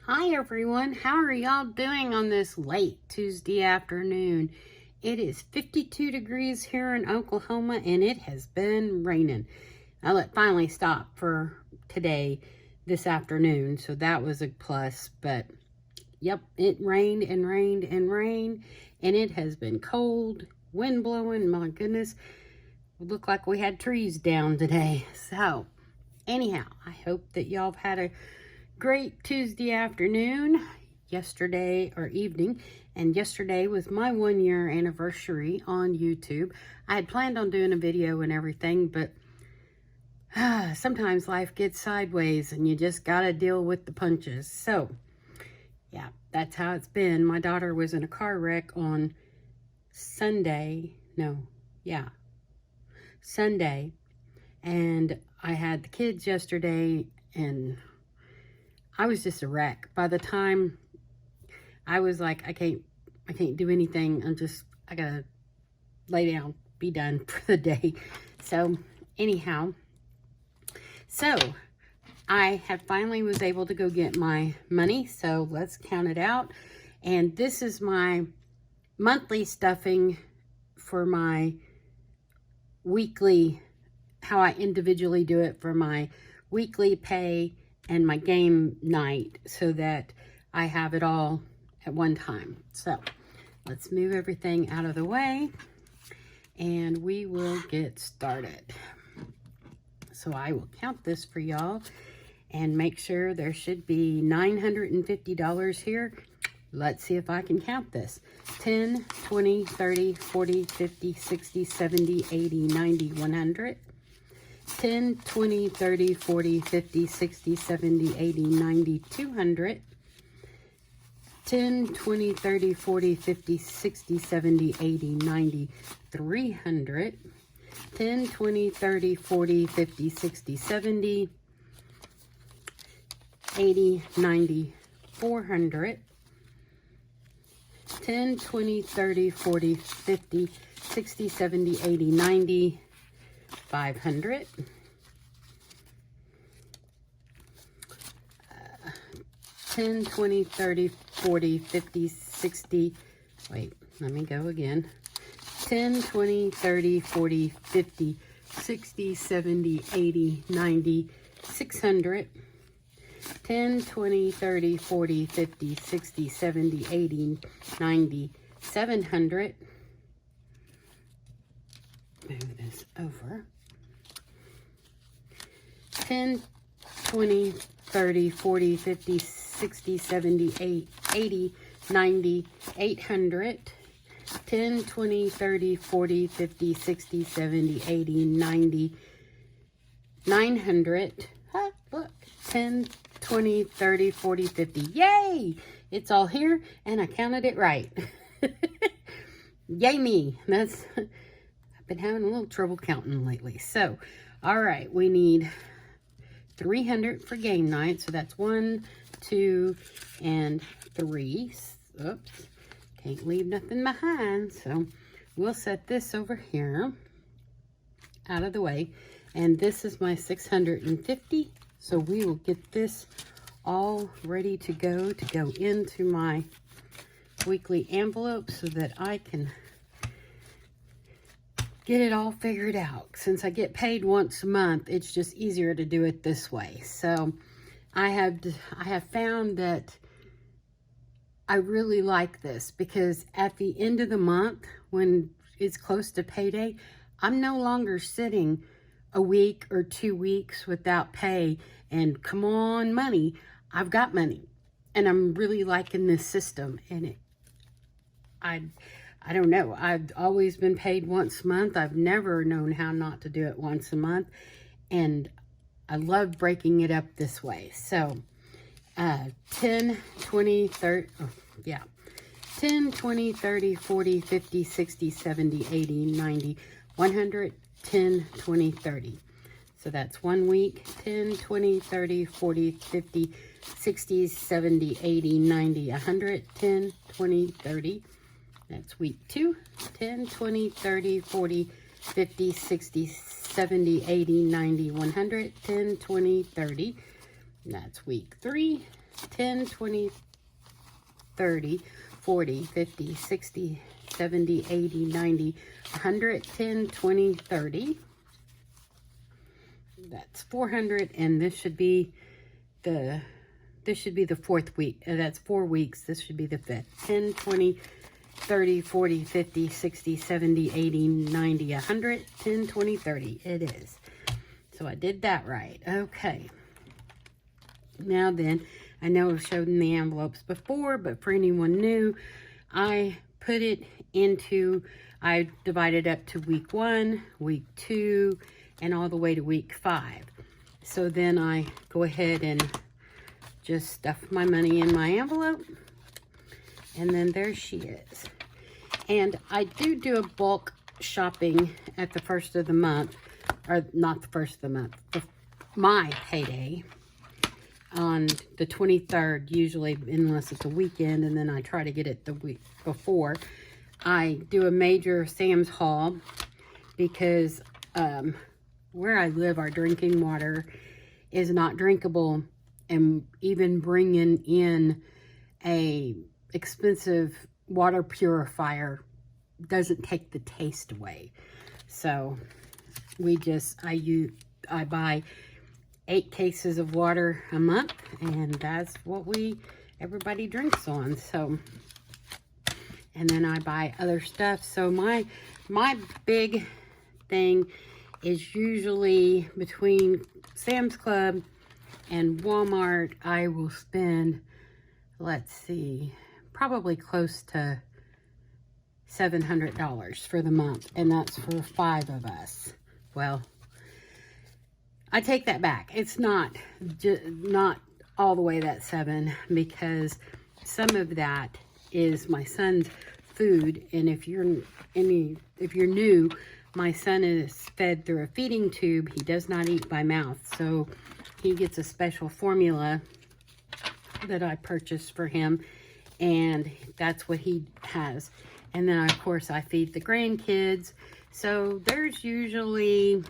Hi everyone, how are y'all doing on this late Tuesday afternoon? It is 52 degrees here in Oklahoma and it has been raining. Well, it finally stopped for today, this afternoon, so that was a plus. But yep, it rained and rained and rained, and it has been cold, wind blowing. My goodness, it looked like we had trees down today. So anyhow, I hope that y'all have had a great Tuesday afternoon, yesterday or evening, and yesterday was my 1-year anniversary on YouTube. I had planned on doing a video and everything, but sometimes life gets sideways and you just gotta deal with the punches. So yeah, that's how it's been. My daughter was in a car wreck on Sunday, and I had the kids yesterday, and I was just a wreck. By the time I was like, I can't do anything. I gotta lay down, be done for the day. So anyhow, I had finally was able to go get my money. So let's count it out. And this is my monthly stuffing for my weekly, how I individually do it for my weekly pay and my game night, so that I have it all at one time. So let's move everything out of the way and we will get started. So I will count this for y'all and make sure there should be $950 here. Let's see if I can count this. 10, 20, 30, 40, 50, 60, 70, 80, 90, 100. 10, 20, 30, 40, 50, 60, 70, 80, 90, 200. 10, 20, 30, 40, 50, 60, 70, 80, 90, 300. 10, 20, 30, 40, 50, 60, 70, 80, 90, 400. 10, 20, 30, 40, 50, 60, 70, 80, 90, 500. 10, 20, 30, 40, 50, 60, wait, let me go again. 10, 20, 30, 40, 50, 60, 70, 80, 90, 600. 10, 20, 30, 40, 50, 60, 70, 80, 90, 700. Move this over. 10, 20, 30, 40, 50, 60, 70, 80, 90, 800. 10, 20, 30, 40, 50, 60, 70, 80, 90, 900. Look, 10, 20, 30, 40, 50. Yay! It's all here, and I counted it right. Yay me. I've been having a little trouble counting lately. So, all right, we need 300 for game night. So that's 1, 2, and 3. Oops. Can't leave nothing behind. So we'll set this over here out of the way. And this is my 650. So we will get this all ready to go into my weekly envelope so that I can get it all figured out. Since I get paid once a month, it's just easier to do it this way. So I have found that I really like this, because at the end of the month, when it's close to payday, I'm no longer sitting a week or 2 weeks without pay and come on money. I've got money, and I'm really liking this system. And I don't know. I've always been paid once a month. I've never known how not to do it once a month. And I love breaking it up this way. So 10, 20, 30, 10, 20, 30, 40, 50, 60, 70, 80, 90, 100, 10, 20, 30. So that's 1 week. 10, 20, 30, 40, 50, 60, 70, 80, 90, 100, 10, 20, 30. That's week 2. 10, 20, 30, 40, 50, 60, 70, 80, 90, 100, 10, 20, 30. That's week 3, 10, 20, 30, 40, 50, 60, 70, 80, 90, 100, 10, 20, 30. That's 400, and this should be the fourth week. That's 4 weeks. This should be the 5th. 10, 20, 30, 40, 50, 60, 70, 80, 90, 100, 10, 20, 30. It is. So I did that right. Okay. Now then, I know I've showed in the envelopes before, but for anyone new, I put it into, I divided up to week 1, week 2, and all the way to week 5. So then I go ahead and just stuff my money in my envelope. And then there she is. And I do a bulk shopping at the first of the month, or not the first of the month, my payday on the 23rd, usually, unless it's a weekend, and then I try to get it the week before. I do a major Sam's haul because where I live, our drinking water is not drinkable, and even bringing in a expensive water purifier doesn't take the taste away. So I buy 8 cases of water a month, and that's what everybody drinks on. So, and then I buy other stuff. So my big thing is usually between Sam's Club and Walmart. I will spend, let's see, probably close to $700 for the month, and that's for 5 of us. Well, I take that back. It's not all the way that 7, because some of that is my son's food. And if you're new, my son is fed through a feeding tube. He does not eat by mouth, so he gets a special formula that I purchased for him, and that's what he has. And then of course I feed the grandkids. So there's usually,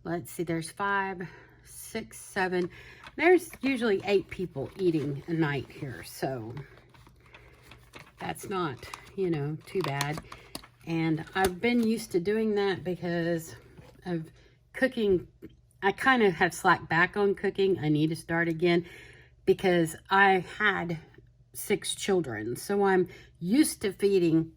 let's see, there's 5, 6, 7. There's usually 8 people eating a night here. So that's not, too bad. And I've been used to doing that because of cooking. I kind of have slacked back on cooking. I need to start again because I had 6 children. So I'm used to feeding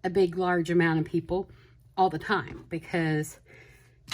a large amount of people all the time because,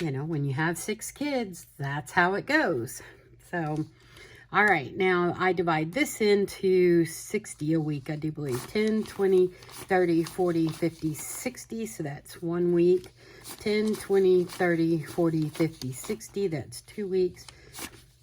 when you have 6 kids, that's how it goes. So, all right, now I divide this into 60 a week, I do believe. 10, 20, 30, 40, 50, 60. So that's 1 week. 10, 20, 30, 40, 50, 60. That's 2 weeks.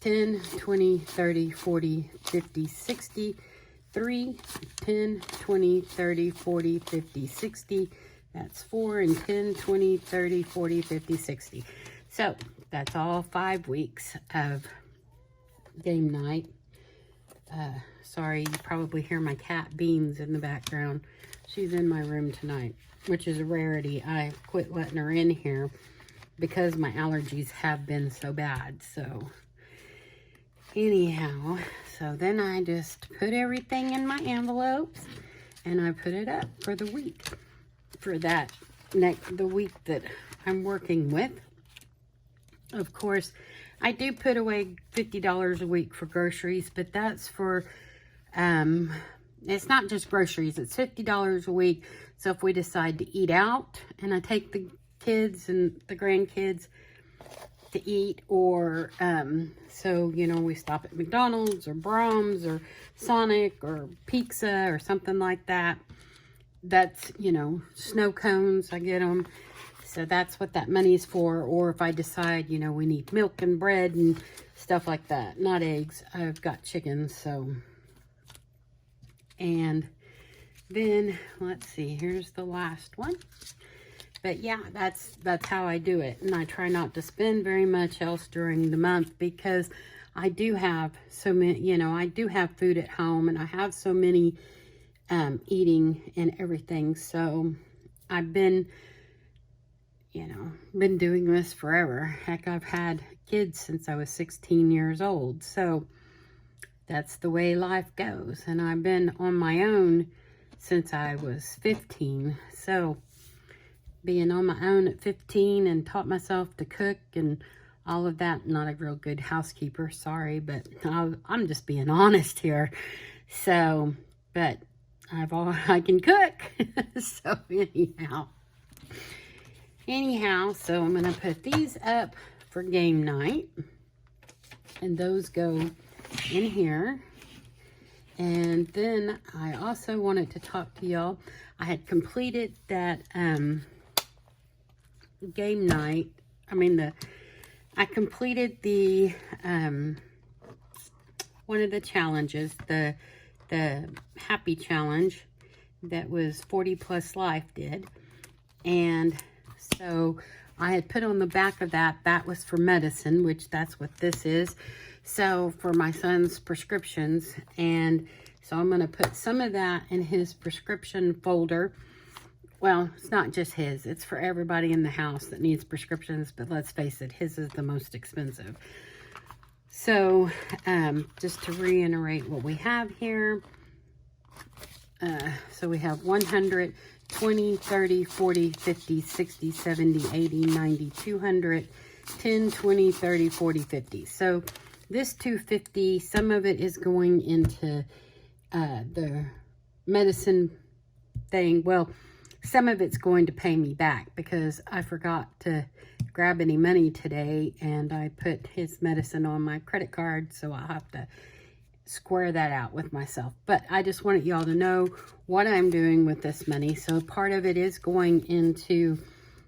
10, 20, 30, 40, 50, 60. 3, 10, 20, 30, 40, 50, 60. That's 4, and 10, 20, 30, 40, 50, 60. So that's all 5 weeks of game night. Sorry, you probably hear my cat Beans in the background. She's in my room tonight, which is a rarity. I quit letting her in here because my allergies have been so bad. So anyhow, so then I just put everything in my envelopes and I put it up for the week. For the week that I'm working with. Of course, I do put away $50 a week for groceries, but that's for, it's not just groceries, it's $50 a week. So if we decide to eat out and I take the kids and the grandkids to eat, or so we stop at McDonald's or Brahms or Sonic or Pizza or something like that. That's snow cones, I get them, so that's what that money is for. Or if I decide we need milk and bread and stuff like that, not eggs, I've got chickens. So, and then let's see, here's the last one. But yeah, that's how I do it. And I try not to spend very much else during the month because I do have so many, I do have food at home, and I have so many eating and everything. So I've been doing this forever. Heck, I've had kids since I was 16 years old. So that's the way life goes. And I've been on my own since I was 15. So being on my own at 15 and taught myself to cook and all of that. Not a real good housekeeper, sorry, but I'm just being honest here. So, but I can cook. So anyhow, so I'm going to put these up for game night. And those go in here. And then I also wanted to talk to y'all. I had completed that game night. I completed the one of the challenges, the happy challenge that was 40 Plus Life did. And so I had put on the back of that was for medicine, which that's what this is. So for my son's prescriptions. And so I'm going to put some of that in his prescription folder. Well, it's not just his. It's for everybody in the house that needs prescriptions. But let's face it, his is the most expensive. So, just to reiterate what we have here. So we have 100, 20, 30, 40, 50, 60, 70, 80, 90, 200, 10, 20, 30, 40, 50. So this 250, some of it is going into the medicine thing. Well, some of it's going to pay me back because I forgot to grab any money today and I put his medicine on my credit card, so I'll have to square that out with myself. But I just wanted y'all to know what I'm doing with this money. So part of it is going into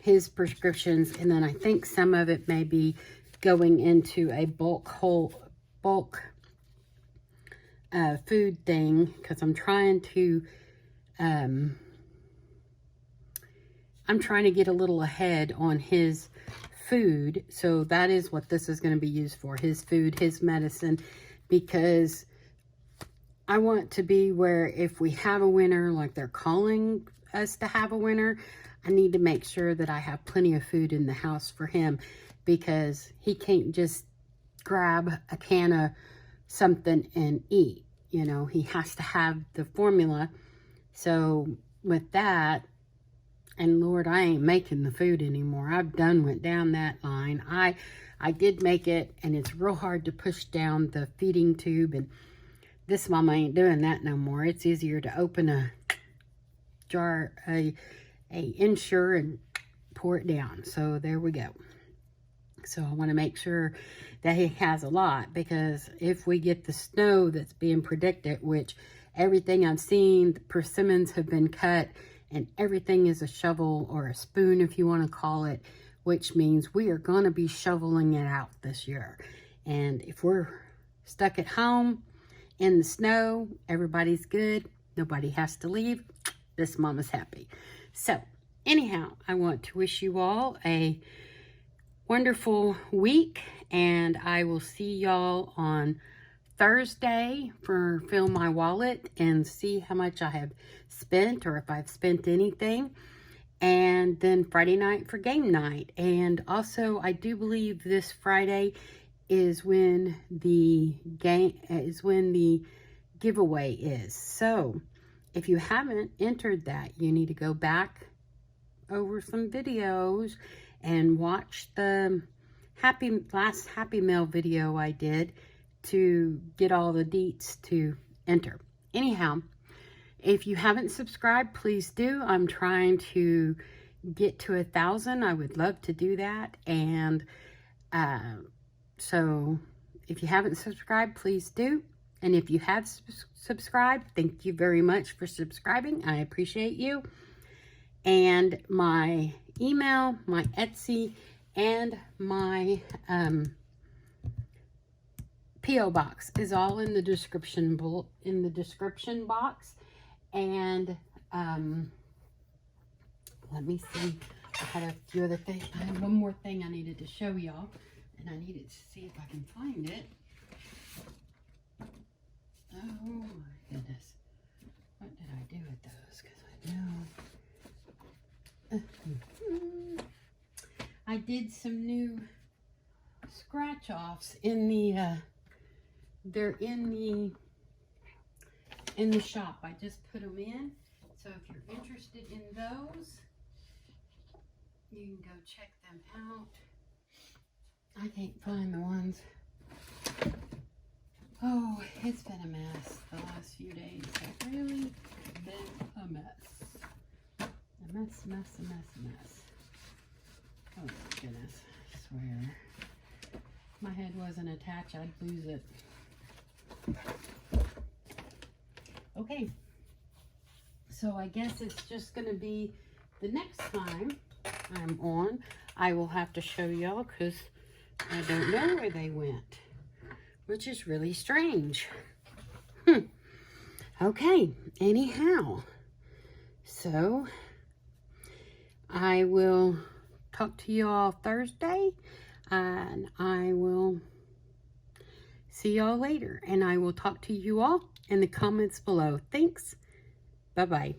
his prescriptions, and then I think some of it may be going into a bulk food thing, because I'm trying to get a little ahead on his food. So that is what this is going to be used for, his food, his medicine, because I want to be where if we have a winter, like they're calling us to have a winter, I need to make sure that I have plenty of food in the house for him, because he can't just grab a can of something and eat. You know, he has to have the formula. So with that, and Lord, I ain't making the food anymore. I've went down that line. I did make it, and it's real hard to push down the feeding tube, and this mama ain't doing that no more. It's easier to open a jar, a Ensure, and pour it down. So there we go. So I want to make sure that he has a lot, because if we get the snow that's being predicted, which everything I've seen, the persimmons have been cut, and everything is a shovel or a spoon, if you want to call it, which means we are going to be shoveling it out this year. And if we're stuck at home in the snow, everybody's good. Nobody has to leave. This mama's happy. So anyhow, I want to wish you all a wonderful week, and I will see y'all on Thursday for Fill My Wallet and see how much I have spent, or if I've spent anything. And then Friday night for game night. And also, I do believe this Friday is when the giveaway is. So if you haven't entered that, you need to go back over some videos and watch the last Happy Mail video I did to get all the deets to enter. Anyhow, if you haven't subscribed, please do. I'm trying to get to 1,000. I would love to do that. And so if you haven't subscribed, please do. And if you have subscribed, thank you very much for subscribing. I appreciate you. And my email, my Etsy, and my P.O. box is all in the description box. And let me see. I had a few other things. I had one more thing I needed to show y'all, and I needed to see if I can find it. Oh my goodness. What did I do with those? Because I know. I did some new scratch offs in the they're in the shop. I just put them in. So if you're interested in those, you can go check them out. I can't find the ones. Oh, it's been a mess the last few days. It's really been a mess. A mess, mess, a mess, a mess. Oh my goodness, I swear. If my head wasn't attached, I'd lose it. Okay, so I guess it's just gonna be the next time I'm on, I will have to show y'all because I don't know where they went, which is really strange. Okay, anyhow, so I will talk to you all Thursday, and I will see y'all later, and I will talk to you all in the comments below. Thanks. Bye-bye.